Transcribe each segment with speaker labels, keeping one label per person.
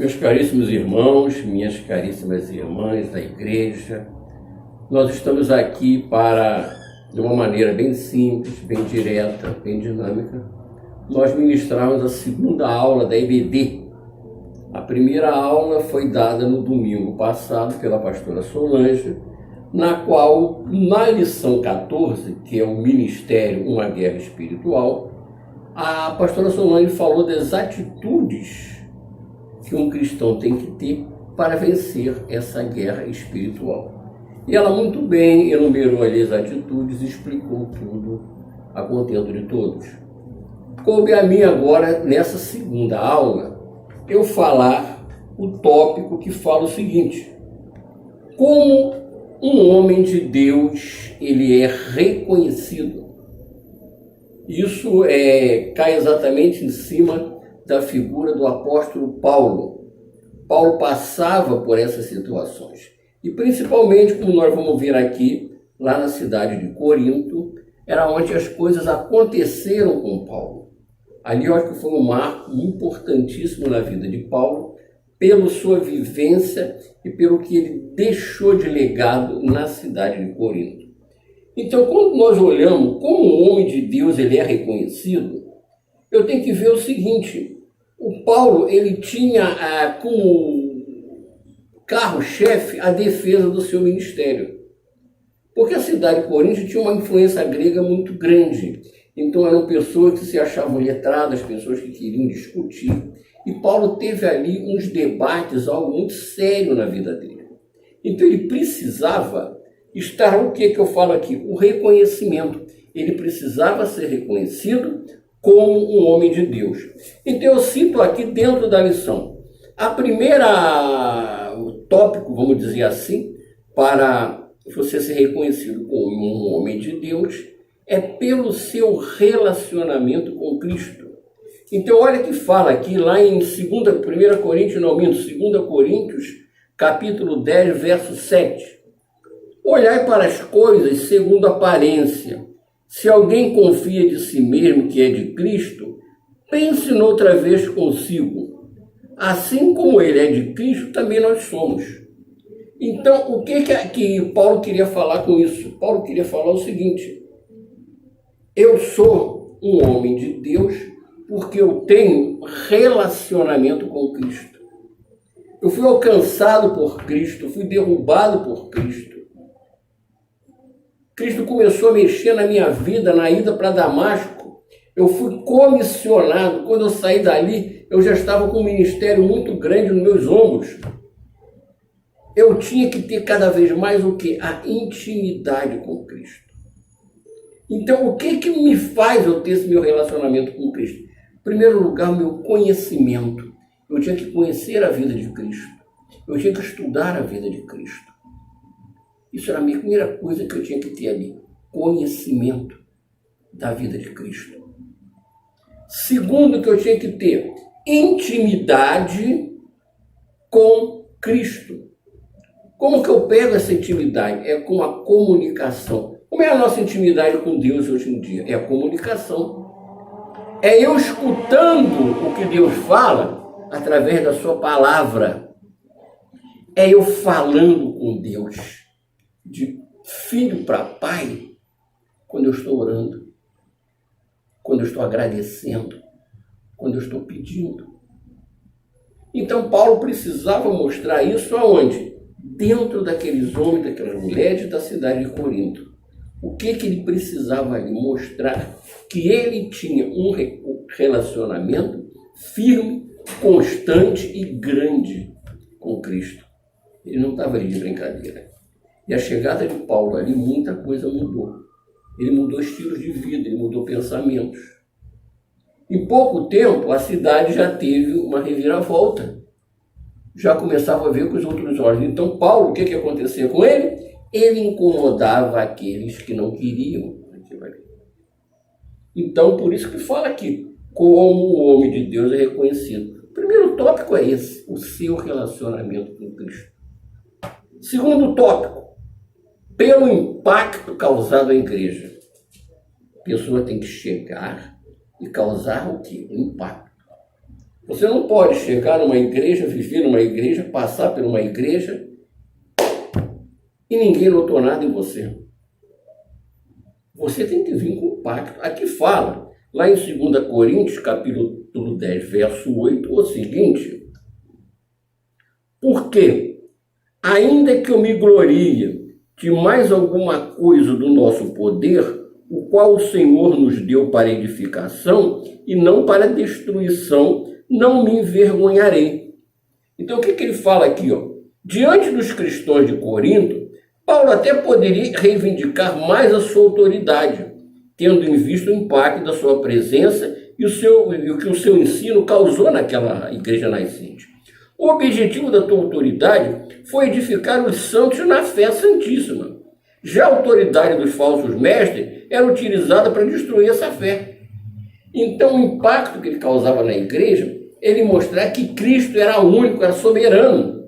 Speaker 1: Meus caríssimos irmãos, minhas caríssimas irmãs da igreja, nós estamos aqui para, de uma maneira bem simples, bem direta, bem dinâmica, nós ministrarmos a segunda aula da EBD. A primeira aula foi dada no domingo passado pela pastora Solange, na qual, na lição 14, que é o Ministério, uma Guerra Espiritual, a pastora Solange falou das atitudes que um cristão tem que ter para vencer essa guerra espiritual. E ela muito bem enumerou ali as atitudes e explicou tudo a contento de todos. Coube a mim agora, nessa segunda aula, eu falar o tópico que fala o seguinte: como um homem de Deus ele é reconhecido. Isso cai exatamente em cima da figura do apóstolo Paulo. Paulo passava por essas situações. E principalmente, como nós vamos ver aqui, lá na cidade de Corinto, era onde as coisas aconteceram com Paulo. Ali eu acho que foi um marco importantíssimo na vida de Paulo, pela sua vivência e pelo que ele deixou de legado na cidade de Corinto. Então, quando nós olhamos como o homem de Deus ele é reconhecido, eu tenho que ver o seguinte: o Paulo ele tinha como carro-chefe a defesa do seu ministério. Porque a cidade de Corinto tinha uma influência grega muito grande. Então eram pessoas que se achavam letradas, pessoas que queriam discutir. E Paulo teve ali uns debates, algo muito sério na vida dele. Então ele precisava estar, o que eu falo aqui? O reconhecimento. Ele precisava ser reconhecido como um homem de Deus. Então eu cito aqui dentro da lição. O tópico, vamos dizer assim, para você ser reconhecido como um homem de Deus, é pelo seu relacionamento com Cristo. Então olha que fala aqui lá em 2 Coríntios, capítulo 10, verso 7. Olhai para as coisas segundo a aparência. Se alguém confia de si mesmo que é de Cristo, pense noutra vez consigo. Assim como ele é de Cristo, também nós somos. Então, o que Paulo queria falar com isso? Paulo queria falar o seguinte: eu sou um homem de Deus porque eu tenho relacionamento com Cristo. Eu fui alcançado por Cristo, fui derrubado por Cristo. Cristo começou a mexer na minha vida, na ida para Damasco. Eu fui comissionado. Quando eu saí dali, eu já estava com um ministério muito grande nos meus ombros. Eu tinha que ter cada vez mais o quê? A intimidade com Cristo. Então, o que me faz eu ter esse meu relacionamento com Cristo? Em primeiro lugar, o meu conhecimento. Eu tinha que conhecer a vida de Cristo. Eu tinha que estudar a vida de Cristo. Isso era a minha primeira coisa que eu tinha que ter ali. Conhecimento da vida de Cristo. Segundo que eu tinha que ter, intimidade com Cristo. Como que eu pego essa intimidade? É com a comunicação. Como é a nossa intimidade com Deus hoje em dia? É a comunicação. É eu escutando o que Deus fala através da sua palavra. É eu falando com Deus. De filho para pai, quando eu estou orando, quando eu estou agradecendo, quando eu estou pedindo. Então Paulo precisava mostrar isso aonde? Dentro daqueles homens, daquelas mulheres da cidade de Corinto. O que ele precisava ali? Mostrar que ele tinha um relacionamento firme, constante e grande com Cristo. Ele não estava ali de brincadeira. E a chegada de Paulo ali, muita coisa mudou. Ele mudou estilos de vida, ele mudou pensamentos. Em pouco tempo, a cidade já teve uma reviravolta. Já começava a ver com os outros olhos. Então, Paulo, o que acontecia com ele? Ele incomodava aqueles que não queriam. Então, por isso que fala aqui, como o homem de Deus é reconhecido. O primeiro tópico é esse, o seu relacionamento com Cristo. Segundo tópico, pelo impacto causado à igreja. A pessoa tem que chegar e causar o quê? O impacto. Você não pode chegar numa igreja, viver numa igreja, passar por uma igreja e ninguém notou nada em você. Você tem que vir com pacto. Aqui fala, lá em 2 Coríntios, capítulo 10, verso 8, o seguinte: porque, ainda que eu me glorie de mais alguma coisa do nosso poder, o qual o Senhor nos deu para edificação e não para destruição, não me envergonharei. Então, o que ele fala aqui? Diante dos cristãos de Corinto, Paulo até poderia reivindicar mais a sua autoridade, tendo em vista o impacto da sua presença e o que o seu ensino causou naquela igreja nascente. O objetivo da tua autoridade foi edificar os santos na fé santíssima. Já a autoridade dos falsos mestres era utilizada para destruir essa fé. Então, o impacto que ele causava na igreja, ele mostrar que Cristo era único, era soberano.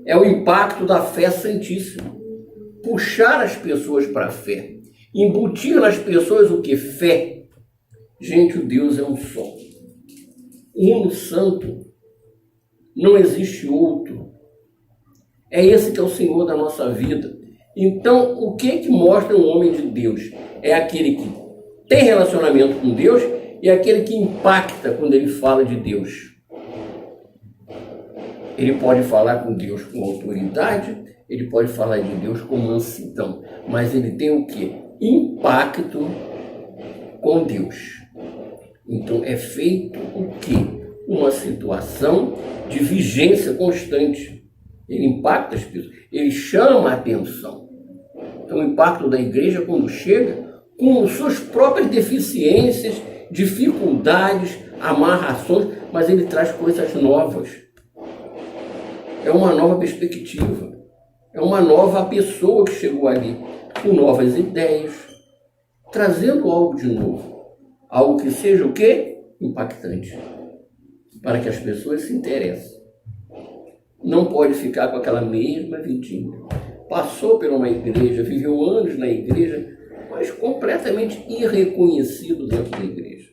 Speaker 1: É o impacto da fé santíssima. Puxar as pessoas para a fé. Embutir nas pessoas o que? Fé. Gente, o Deus é um só. Uno santo. Não existe outro. É esse que é o Senhor da nossa vida. Então, o que mostra um homem de Deus? É aquele que tem relacionamento com Deus e aquele que impacta quando ele fala de Deus. Ele pode falar com Deus com autoridade, ele pode falar de Deus com mansidão, mas ele tem o quê? Impacto com Deus. Então é feito o quê? Uma situação de vigência constante. Ele impacta as pessoas, ele chama a atenção. Então o impacto da igreja quando chega com suas próprias deficiências, dificuldades, amarrações, mas ele traz coisas novas. É uma nova perspectiva. É uma nova pessoa que chegou ali, com novas ideias, trazendo algo de novo. Algo que seja o quê? Impactante. Para que as pessoas se interessem. Não pode ficar com aquela mesma vidinha. Passou por uma igreja, viveu anos na igreja, mas completamente irreconhecido dentro da igreja.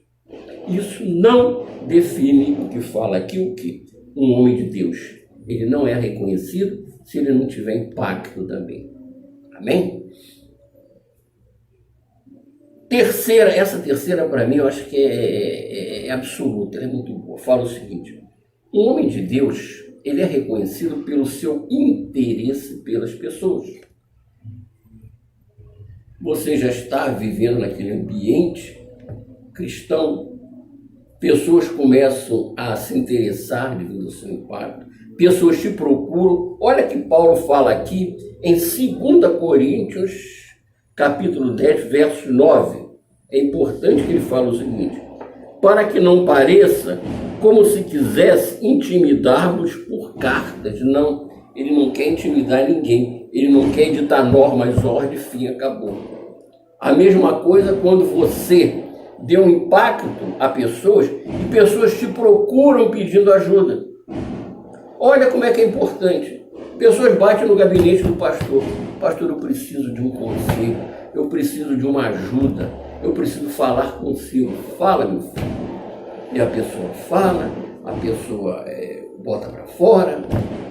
Speaker 1: Isso não define o que fala aqui o quê? Um homem de Deus. Ele não é reconhecido se ele não tiver impacto também. Amém? Essa terceira para mim eu acho que é absoluta, ela é muito boa. Fala o seguinte: um homem de Deus, ele é reconhecido pelo seu interesse pelas pessoas. Você já está vivendo naquele ambiente cristão, pessoas começam a se interessar devido ao seu impacto, pessoas te procuram. Olha que Paulo fala aqui em 2 Coríntios, capítulo 10, verso 9. É importante que ele fale o seguinte: para que não pareça como se quisesse intimidar-vos por cartas. Não, ele não quer intimidar ninguém. Ele não quer editar normas, ordem, fim, acabou. A mesma coisa quando você deu um impacto a pessoas e pessoas te procuram pedindo ajuda. Olha como é que é importante. Pessoas batem no gabinete do pastor. Pastor, eu preciso de um conselho. Eu preciso de uma ajuda. Eu preciso falar consigo. Fala, meu filho. E a pessoa fala, a pessoa bota para fora,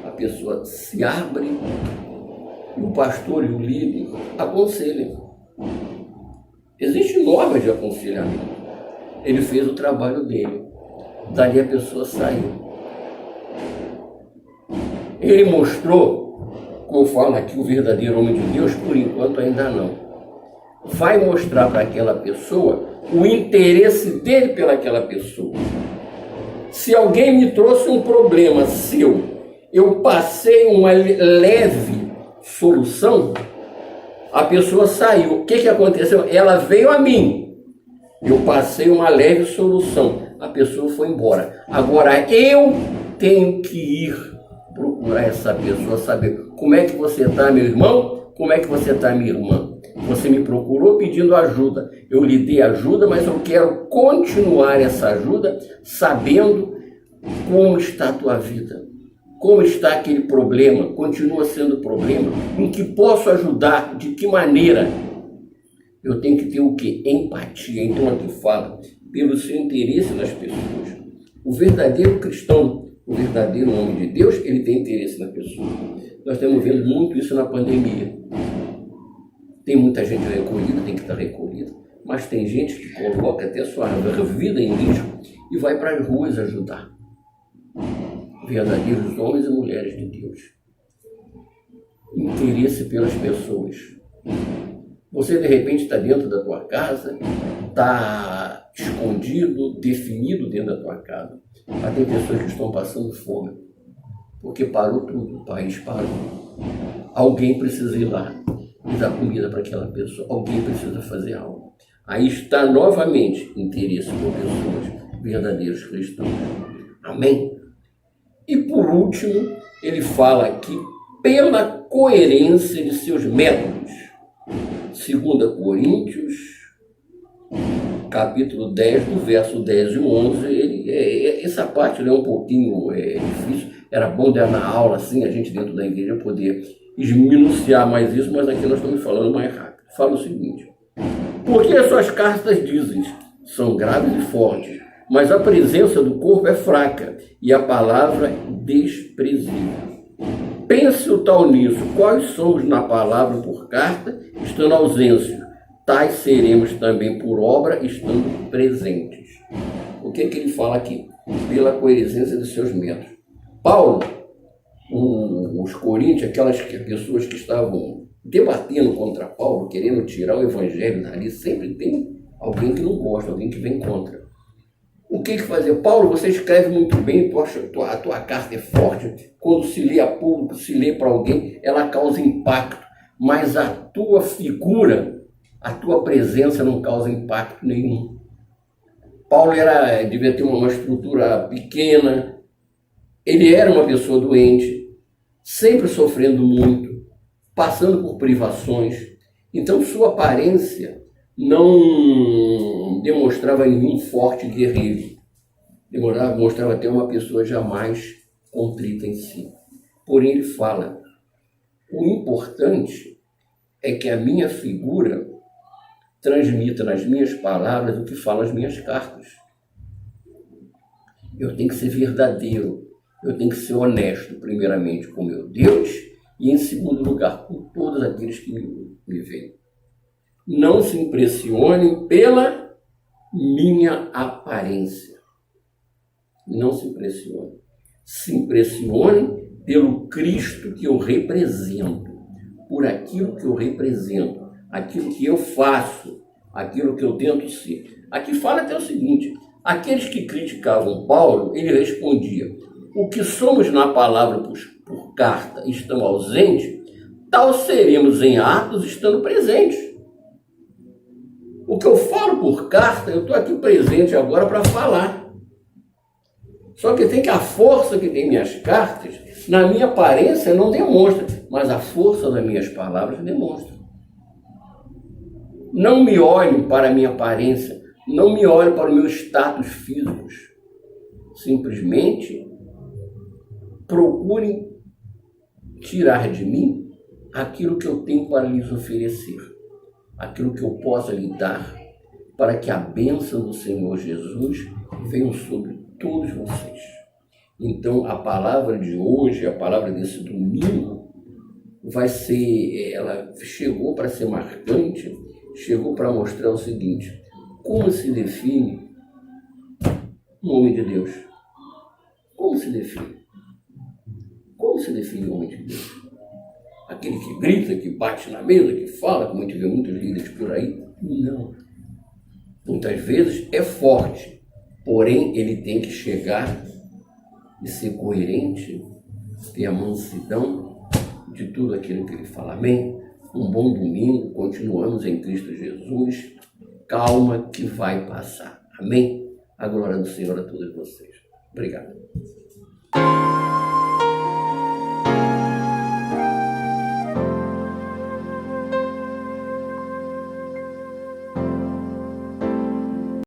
Speaker 1: a pessoa se abre. E o pastor e o líder aconselham. Existem normas de aconselhamento. Ele fez o trabalho dele. Dali a pessoa saiu. Ele mostrou, como eu falo aqui, o verdadeiro homem de Deus, por enquanto ainda não. Vai mostrar para aquela pessoa o interesse dele pelaquela pessoa. Se alguém me trouxe um problema seu, eu passei uma leve solução, a pessoa saiu. O que aconteceu? Ela veio a mim. Eu passei uma leve solução. A pessoa foi embora. Agora eu tenho que ir procurar essa pessoa, saber como é que você está, meu irmão, como é que você está, minha irmã. Você me procurou pedindo ajuda. Eu lhe dei ajuda, mas eu quero continuar essa ajuda sabendo como está a tua vida. Como está aquele problema? Continua sendo problema? Em que posso ajudar? De que maneira? Eu tenho que ter o quê? Empatia. Então aqui fala, pelo seu interesse nas pessoas. O verdadeiro cristão, o verdadeiro homem de Deus, ele tem interesse na pessoa. Nós estamos vendo muito isso na pandemia. Tem muita gente recolhida, tem que estar recolhida, mas tem gente que coloca até a sua vida em risco e vai para as ruas ajudar. Verdadeiros homens e mulheres de Deus. Interesse pelas pessoas. Você, de repente, está dentro da tua casa, está escondido, definido dentro da tua casa. Mas tem pessoas que estão passando fome, porque parou tudo, o país parou. Alguém precisa ir lá e dar comida para aquela pessoa. Alguém precisa fazer algo. Aí está novamente interesse por pessoas, verdadeiros cristãos. Amém? E por último, ele fala aqui pela coerência de seus métodos. 2 Coríntios, capítulo 10, do verso 10 e 11, essa parte é um pouquinho difícil. Era bom dar na aula assim, a gente dentro da igreja poder esmiuçar mais isso, mas aqui nós estamos falando mais rápido. Fala o seguinte: porque as suas cartas dizem, são graves e fortes, mas a presença do corpo é fraca e a palavra desprezível. Pense o tal nisso, quais somos na palavra por carta, estando ausência, tais seremos também por obra, estando presentes. O que ele fala aqui? Pela coerência de seus métodos. Paulo, os coríntios, aquelas pessoas que estavam debatendo contra Paulo, querendo tirar o evangelho dali, sempre tem alguém que não gosta, alguém que vem contra. O que fazer? Paulo, você escreve muito bem, a tua carta é forte, quando se lê a público, se lê para alguém, ela causa impacto, mas a tua figura, a tua presença não causa impacto nenhum. Paulo devia ter uma estrutura pequena, ele era uma pessoa doente, sempre sofrendo muito, passando por privações, então sua aparência não demonstrava nenhum forte guerreiro, mostrava até uma pessoa jamais contrita em si. Porém, ele fala, o importante é que a minha figura transmita nas minhas palavras o que falam as minhas cartas. Eu tenho que ser verdadeiro, eu tenho que ser honesto, primeiramente com meu Deus e, em segundo lugar, com todos aqueles que me veem. Não se impressionem pela minha aparência. Não se impressionem. Se impressionem pelo Cristo que eu represento, por aquilo que eu represento, aquilo que eu faço, aquilo que eu tento ser. Aqui fala até o seguinte, aqueles que criticavam Paulo, ele respondia, o que somos na palavra por carta estão ausentes, tal seremos em atos estando presentes. O que eu falo por carta, eu estou aqui presente agora para falar. Só que tem que a força que tem minhas cartas, na minha aparência não demonstra, mas a força das minhas palavras demonstra. Não me olhem para a minha aparência, não me olhem para o meu status físico. Simplesmente procurem tirar de mim aquilo que eu tenho para lhes oferecer, aquilo que eu possa lhe dar, para que a bênção do Senhor Jesus venha sobre todos vocês. Então, a palavra de hoje, a palavra desse domingo, ela chegou para ser marcante, chegou para mostrar o seguinte, como se define um homem de Deus? Como se define? Como se define um homem de Deus? Aquele que grita, que bate na mesa, que fala, como a gente vê muitos líderes por aí? Não. Muitas vezes é forte, porém ele tem que chegar e ser coerente, ter a mansidão de tudo aquilo que ele fala. Amém? Um bom domingo, continuamos em Cristo Jesus. Calma que vai passar. Amém? A glória do Senhor a todos vocês. Obrigado.